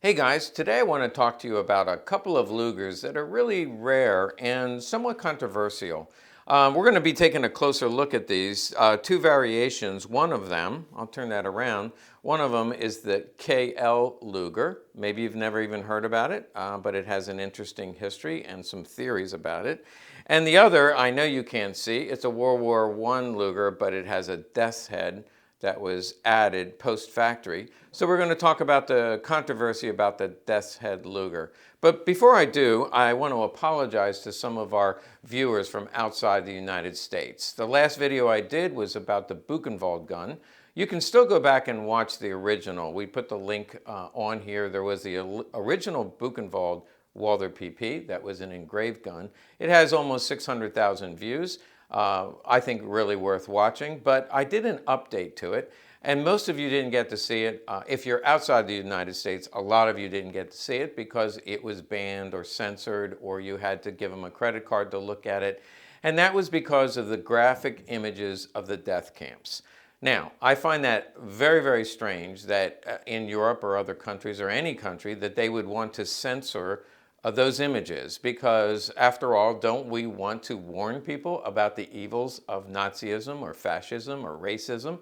Hey guys, today I want to talk to you about a couple of Lugers that are really rare and somewhat controversial. We're going to be taking a closer look at these two variations. One of them, I'll turn that around, one of them is the KL Luger. Maybe you've never even heard about it, but it has an interesting history and some theories about it. And the other, I know you can't see, it's a World War I Luger, but it has a death's head that was added post-factory. So we're going to talk about the controversy about the Death's Head Luger. But before I do, I want to apologize to some of our viewers from outside the United States. The last video I did was about the Buchenwald gun. You can still go back and watch the original. We put the link on here. There was the original Buchenwald Walther PP. That was an engraved gun. It has almost 600,000 views. I think really worth watching, but I did an update to it, and most of you didn't get to see it. If you're outside the United States, a lot of you didn't get to see it because it was banned or censored, or you had to give them a credit card to look at it, and that was because of the graphic images of the death camps. Now, I find that very, very strange that in Europe or other countries or any country that they would want to censor those images, because after all, don't we want to warn people about the evils of Nazism or fascism or racism?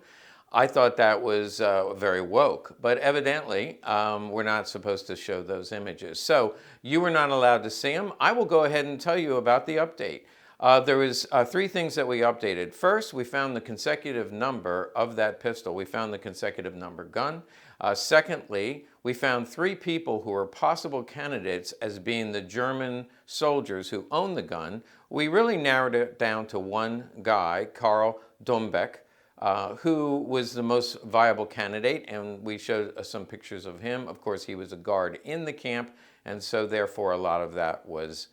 I thought that was very woke, but evidently we're not supposed to show those images. So you were not allowed to see them. I will go ahead and tell you about the update. There was three things that we updated. First, we found the consecutive number of that pistol. We found the consecutive number gun. Secondly, we found three people who were possible candidates as being the German soldiers who owned the gun. We really narrowed it down to one guy, Karl Dombeck, who was the most viable candidate, and we showed some pictures of him. Of course, he was a guard in the camp, and so therefore a lot of that was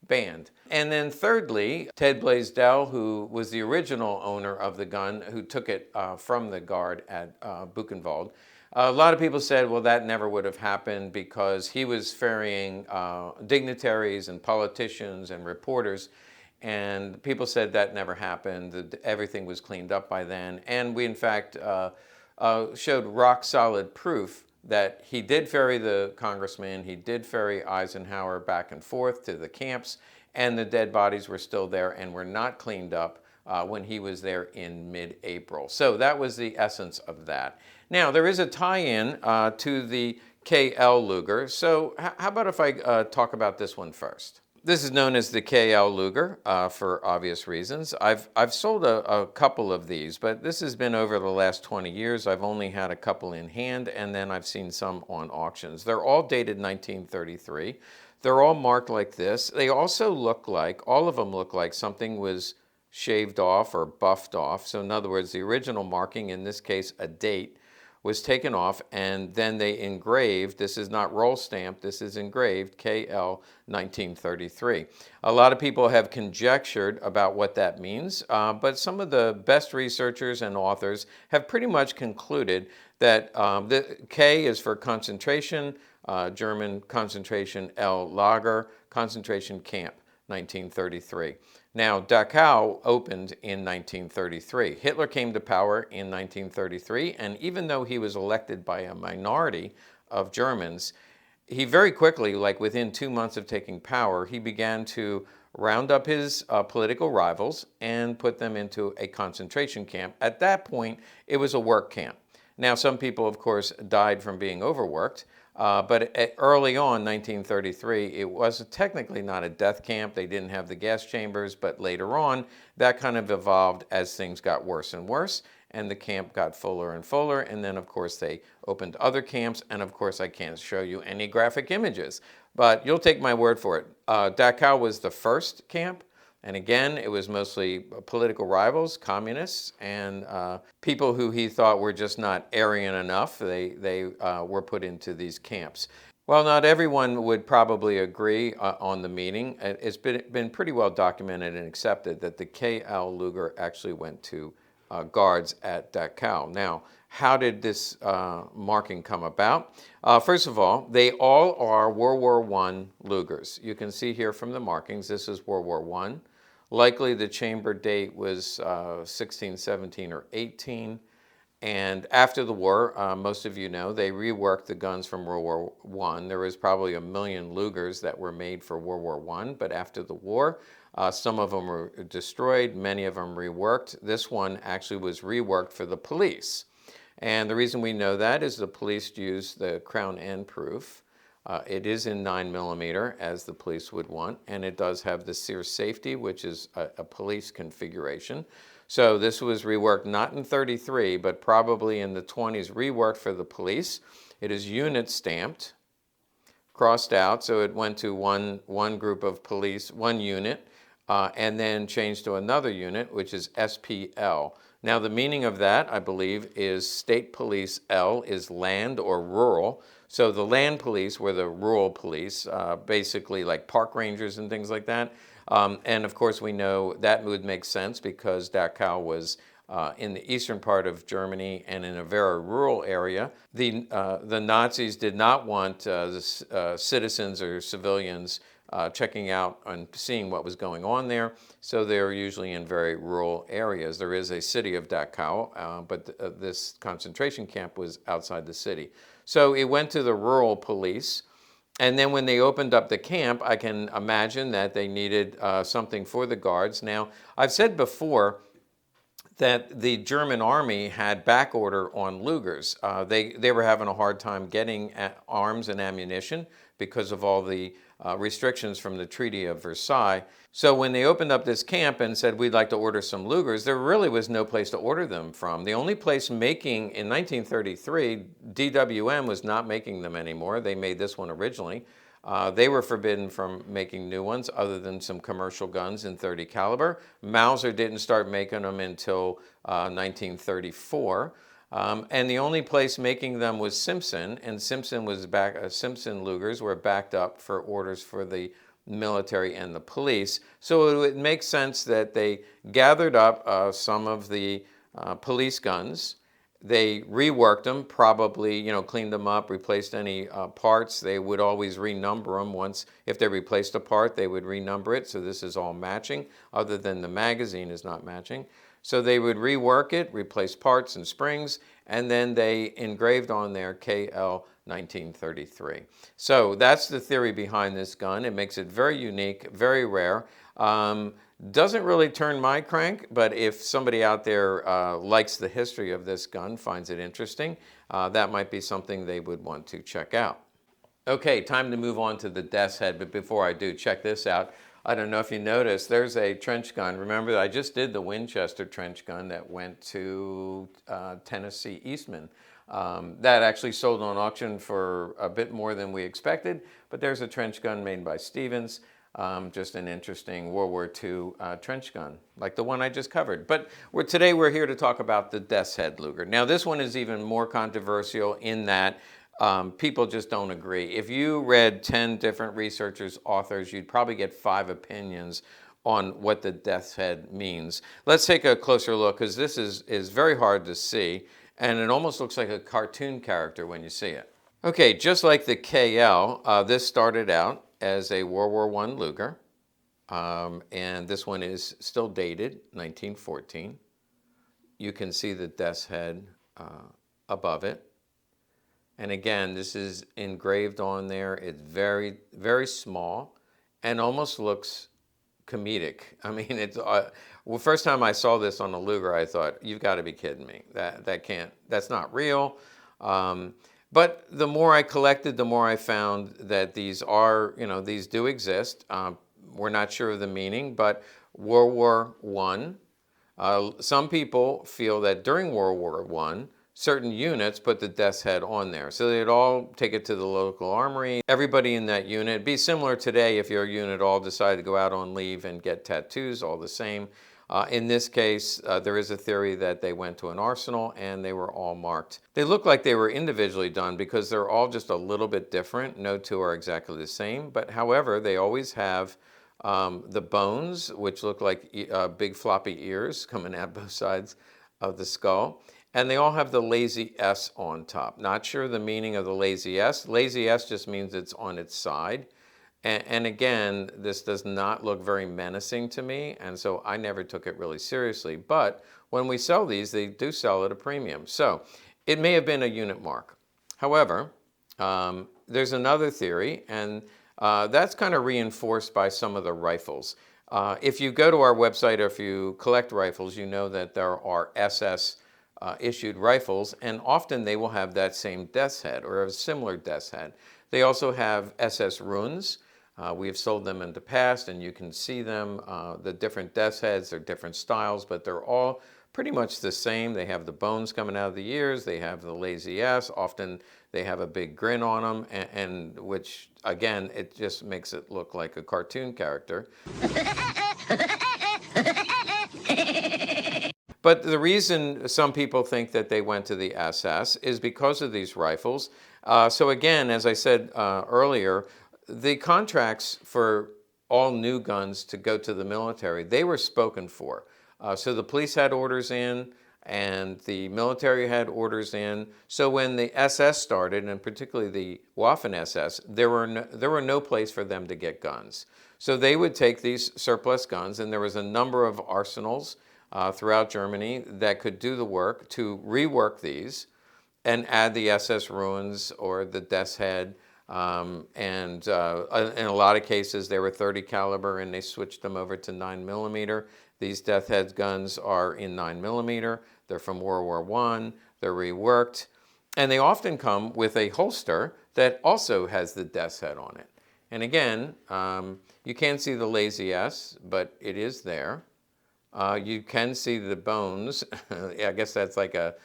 banned. And then thirdly, Ted Blaisdell, who was the original owner of the gun, who took it from the guard at Buchenwald. A lot of people said, well, that never would have happened because he was ferrying dignitaries and politicians and reporters, and people said that never happened, that everything was cleaned up by then. And we, in fact, showed rock-solid proof that he did ferry the congressman, he did ferry Eisenhower back and forth to the camps, and the dead bodies were still there and were not cleaned up when he was there in mid-April. So that was the essence of that. Now, there is a tie-in to the KL Luger, so how about if I talk about this one first? This is known as the KL Luger for obvious reasons. I've sold a couple of these, but this has been over the last 20 years. I've only had a couple in hand, and then I've seen some on auctions. They're all dated 1933. They're all marked like this. They also look like, all of them look like something was shaved off or buffed off. So in other words, the original marking, in this case a date, was taken off, and then they engraved, this is not roll stamped, this is engraved, KL 1933. A lot of people have conjectured about what that means, but some of the best researchers and authors have pretty much concluded that the K is for concentration, German concentration, L Lager, concentration camp, 1933. Now, Dachau opened in 1933. Hitler came to power in 1933, and even though he was elected by a minority of Germans, he very quickly, like within 2 months of taking power, he began to round up his political rivals and put them into a concentration camp. At that point, it was a work camp. Now, some people, of course, died from being overworked, but early on, 1933, it was technically not a death camp. They didn't have the gas chambers, but later on, that kind of evolved as things got worse and worse, and the camp got fuller and fuller, and then, of course, they opened other camps, and of course, I can't show you any graphic images, but you'll take my word for it. Dachau was the first camp. And again, it was mostly political rivals, communists, and people who he thought were just not Aryan enough. They were put into these camps. Well, not everyone would probably agree on the meaning. It's been pretty well documented and accepted that the KL Luger actually went to guards at Dachau. Now, how did this marking come about? First of all, they all are World War I Lugers. You can see here from the markings, this is World War I. Likely the chamber date was 16, 17, or 18. And after the war, most of you know, they reworked the guns from World War I. There was probably 1 million Lugers that were made for World War I, but after the war, some of them were destroyed, many of them reworked. This one actually was reworked for the police. And the reason we know that is the police used the crown end proof. It is in 9mm, as the police would want, and it does have the sear safety, which is a police configuration. So this was reworked not in 33, but probably in the 20s, reworked for the police. It is unit stamped, crossed out, so it went to one group of police, one unit, and then changed to another unit, which is SPL. Now the meaning of that, I believe, is State Police. L is land or rural. So the land police were the rural police, basically like park rangers and things like that. And of course we know that would make sense because Dachau was in the eastern part of Germany and in a very rural area. The Nazis did not want citizens or civilians checking out and seeing what was going on there, so they're usually in very rural areas. There is a city of Dachau, but this concentration camp was outside the city. So it went to the rural police, and then when they opened up the camp, I can imagine that they needed something for the guards. Now, I've said before that the German army had back order on Lugers. They were having a hard time getting arms and ammunition because of all the restrictions from the Treaty of Versailles. So when they opened up this camp and said, we'd like to order some Lugers, there really was no place to order them from. The only place making, in 1933, DWM was not making them anymore. They made this one originally. They were forbidden from making new ones other than some commercial guns in .30 caliber. Mauser didn't start making them until 1934. And the only place making them was Simpson, and Simpson was Simpson Lugers were backed up for orders for the military and the police. So it would make sense that they gathered up some of the police guns. They reworked them, probably, cleaned them up, replaced any parts. They would always renumber them once. If they replaced a part, they would renumber it. So this is all matching, other than the magazine is not matching. So they would rework it, replace parts and springs, and then they engraved on there KL 1933. So that's the theory behind this gun. It makes it very unique, very rare. Doesn't really turn my crank, but if somebody out there likes the history of this gun, finds it interesting, that might be something they would want to check out. Okay, time to move on to the death's head, but before I do, check this out. I don't know if you noticed, there's a trench gun. Remember, I just did the Winchester trench gun that went to Tennessee Eastman. That actually sold on auction for a bit more than we expected, but there's a trench gun made by Stevens. Just an interesting World War II trench gun, like the one I just covered. But today we're here to talk about the Death's Head Luger. Now this one is even more controversial in that people just don't agree. If you read 10 different researchers, authors, you'd probably get 5 opinions on what the Death's Head means. Let's take a closer look, because this is very hard to see, and it almost looks like a cartoon character when you see it. Okay, just like the KL, this started out as a World War I Luger, and this one is still dated 1914. You can see the Death's Head above it. And again, this is engraved on there. It's very, very small and almost looks comedic. I mean, it's well, first time I saw this on a Luger, I thought, you've got to be kidding me. That's not real. But the more I collected, the more I found that these are, these do exist. We're not sure of the meaning, but World War I, some people feel that during World War I, certain units put the Death's Head on there. So they'd all take it to the local armory. Everybody in that unit, it'd be similar today if your unit all decided to go out on leave and get tattoos, all the same. In this case, there is a theory that they went to an arsenal and they were all marked. They look like they were individually done because they're all just a little bit different. No two are exactly the same, but however, they always have the bones, which look like big floppy ears coming out both sides of the skull. And they all have the lazy S on top. Not sure the meaning of the lazy S. Lazy S just means it's on its side. And again, this does not look very menacing to me, and so I never took it really seriously. But when we sell these, they do sell at a premium. So it may have been a unit mark. However, there's another theory, and that's kind of reinforced by some of the rifles. If you go to our website or if you collect rifles, you know that there are SS issued rifles, and often they will have that same death's head or a similar death's head. They also have SS runes. We have sold them in the past, and you can see them. The different death's heads are different styles, but they're all pretty much the same. They have the bones coming out of the ears. They have the lazy S. Often they have a big grin on them, and which, again, it just makes it look like a cartoon character. But the reason some people think that they went to the SS is because of these rifles. So again, as I said earlier, the contracts for all new guns to go to the military, they were spoken for. So the police had orders in, and the military had orders in. So when the SS started, and particularly the Waffen-SS, there were no place for them to get guns. So they would take these surplus guns, and there was a number of arsenals throughout Germany that could do the work to rework these and add the SS runes or the Death's Head. In a lot of cases, they were 30 caliber, and they switched them over to 9mm. These Death Head guns are in 9mm. They're from World War I. They're reworked. And they often come with a holster that also has the Death's Head on it. And again, you can't see the lazy S, but it is there. You can see the bones. I guess that's like a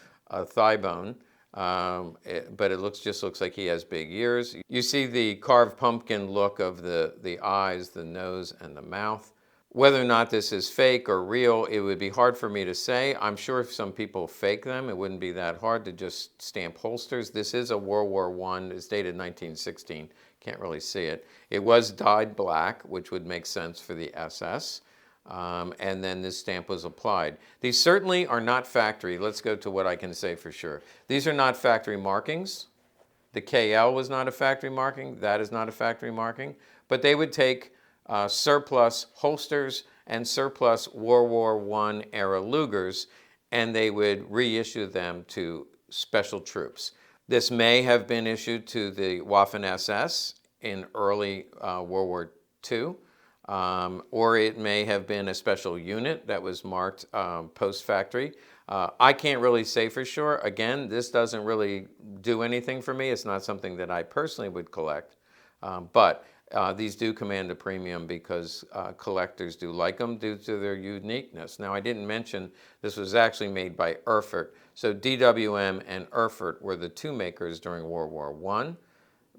thigh bone. But it just looks like he has big ears. You see the carved pumpkin look of the eyes, the nose, and the mouth. Whether or not this is fake or real, it would be hard for me to say. I'm sure if some people fake them, it wouldn't be that hard to just stamp holsters. This is a World War I. It's dated 1916. Can't really see it. It was dyed black, which would make sense for the SS. And then this stamp was applied. These certainly are not factory. Let's go to what I can say for sure. These are not factory markings. The KL was not a factory marking. That is not a factory marking. But they would take surplus holsters and surplus World War I era Lugers, and they would reissue them to special troops. This may have been issued to the Waffen-SS in early World War II. Or it may have been a special unit that was marked post-factory. I can't really say for sure. Again, this doesn't really do anything for me. It's not something that I personally would collect. But these do command a premium because collectors do like them due to their uniqueness. Now, I didn't mention this was actually made by Erfurt. So DWM and Erfurt were the two makers during World War I.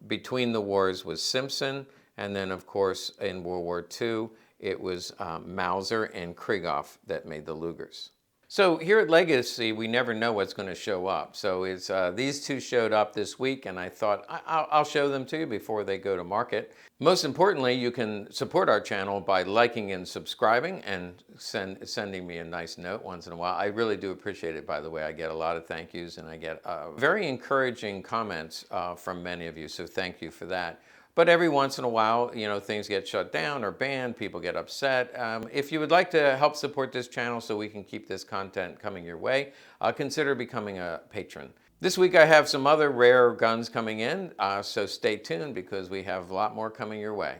Between the wars was Simpson. And then, of course, in World War II, it was Mauser and Krieghoff that made the Lugers. So here at Legacy, we never know what's going to show up. So it's, these two showed up this week, and I thought I'll show them to you before they go to market. Most importantly, you can support our channel by liking and subscribing and sending me a nice note once in a while. I really do appreciate it, by the way. I get a lot of thank yous, and I get very encouraging comments from many of you, so thank you for that. But every once in a while, you know, things get shut down or banned, people get upset. If you would like to help support this channel so we can keep this content coming your way, consider becoming a patron. This week I have some other rare guns coming in, so stay tuned because we have a lot more coming your way.